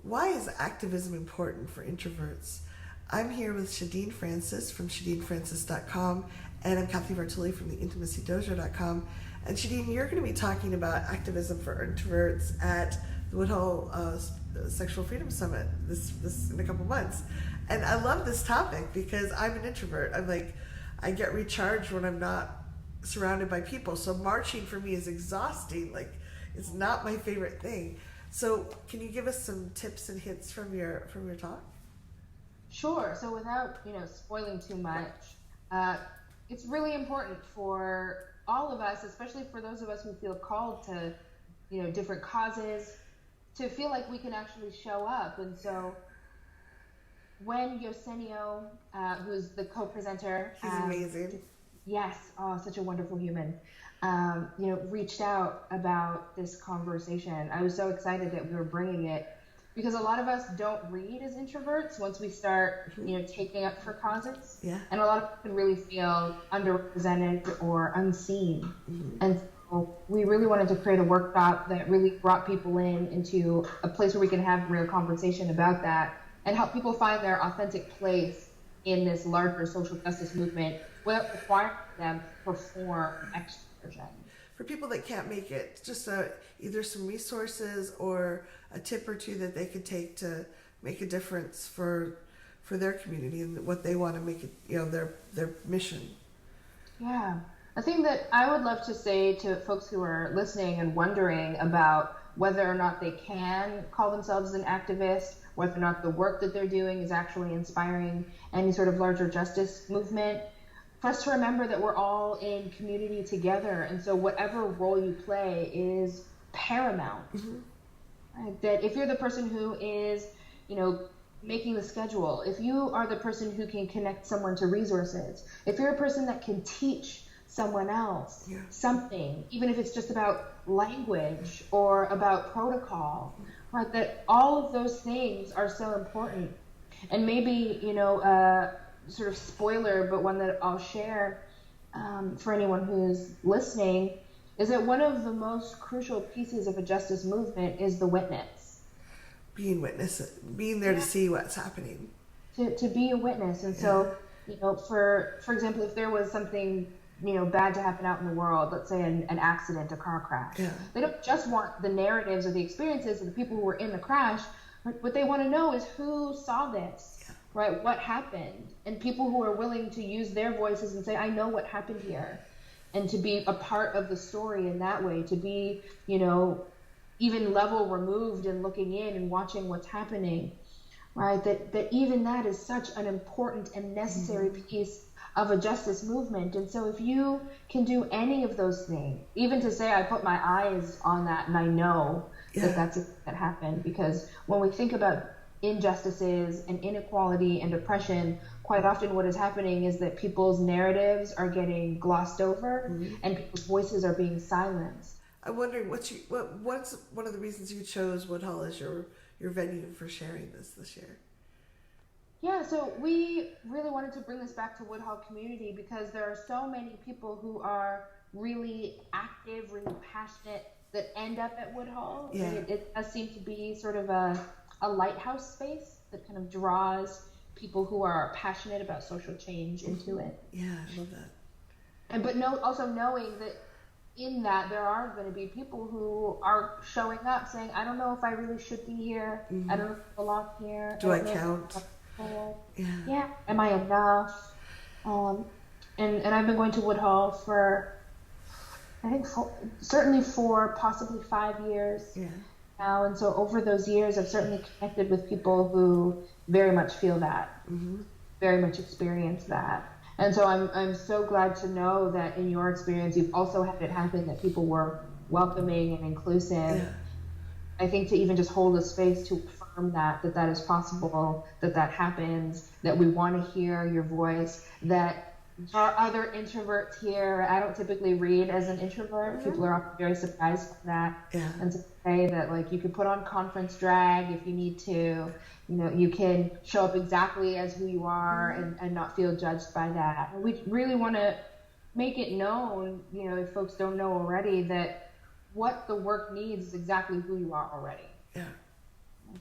Why is activism important for introverts? I'm here with Shadeen Francis from ShadeenFrancis.com, and I'm Kathy Vartuli from the IntimacyDojo.com. And Shadeen, you're going to be talking about activism for introverts at the Woodhull Sexual Freedom Summit this in a couple months. And I love this topic because I'm an introvert. I get recharged when I'm not surrounded by people. So marching for me is exhausting. It's not my favorite thing. So can you give us some tips and hints from your talk? Sure. So without spoiling too much, it's really important for all of us, especially for those of us who feel called to different causes, to feel like we can actually show up. And so when Yosenio, who's the co-presenter, he's amazing. Yes, oh, such a wonderful human. Reached out about this conversation. I was so excited that we were bringing it because a lot of us don't read as introverts once we start, taking up for causes. Yeah. And a lot of people can really feel underrepresented or unseen. Mm-hmm. And so we really wanted to create a workshop that really brought people into a place where we can have real conversation about that and help people find their authentic place in this larger social justice movement without requiring them to perform extroversion. For people that can't make it, just either some resources or a tip or two that they could take to make a difference for their community and what they want to make it, their mission. Yeah. I think that I would love to say to folks who are listening and wondering about whether or not they can call themselves an activist, whether or not the work that they're doing is actually inspiring any sort of larger justice movement, for us to remember that we're all in community together. And so whatever role you play is paramount. Mm-hmm. Right? That if you're the person who is, making the schedule, if you are the person who can connect someone to resources, if you're a person that can teach someone else something, even if it's just about language or about protocol, right? That all of those things are so important. And maybe, sort of spoiler, but one that I'll share for anyone who's listening, is that one of the most crucial pieces of a justice movement is the witness. Being there to see what's happening. To be a witness. And so, for example, if there was something bad to happen out in the world, let's say an accident, a car crash. Yeah. They don't just want the narratives or the experiences of the people who were in the crash. What they want to know is who saw this, right? What happened? And people who are willing to use their voices and say, I know what happened here. And to be a part of the story in that way, to be, even level removed and looking in and watching what's happening, right? That even that is such an important and necessary piece of a justice movement. And so if you can do any of those things, even to say I put my eyes on that and I know that happened, because when we think about injustices and inequality and oppression, quite often what is happening is that people's narratives are getting glossed over and people's voices are being silenced. I'm wondering what's one of the reasons you chose Woodhull as your venue for sharing this year? Yeah, so we really wanted to bring this back to Woodhull community because there are so many people who are really active, really passionate that end up at Woodhull. Yeah. It does seem to be sort of a lighthouse space that kind of draws people who are passionate about social change into it. Yeah, I love that. But also knowing that in that there are going to be people who are showing up saying, I don't know if I really should be here. Mm-hmm. I don't know if I belong here. Do I count? Yeah. Am I enough? And I've been going to Woodhull for, I think, certainly 4, possibly 5 years now. And so over those years, I've certainly connected with people who very much feel that, very much experience that. And so I'm so glad to know that in your experience, you've also had it happen that people were welcoming and inclusive. Yeah. I think to even just hold a space to affirm that is possible, that happens, that we want to hear your voice, that there are other introverts here. I don't typically read as an introvert. Mm-hmm. People are often very surprised by that. Yeah. And to say that you can put on conference drag if you need to. You can show up exactly as who you are and not feel judged by that. We really want to make it known, if folks don't know already, that what the work needs is exactly who you are already. Yeah.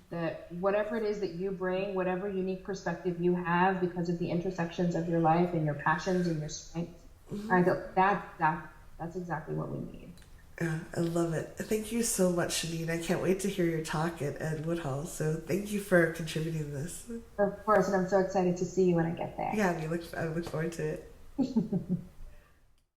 That whatever it is that you bring, whatever unique perspective you have because of the intersections of your life and your passions and your strengths, I go, that's exactly what we need. Yeah, I love it. Thank you so much, Shadeen. I can't wait to hear your talk at Woodhull. So thank you for contributing this. Of course, and I'm so excited to see you when I get there. Yeah, I look forward to it.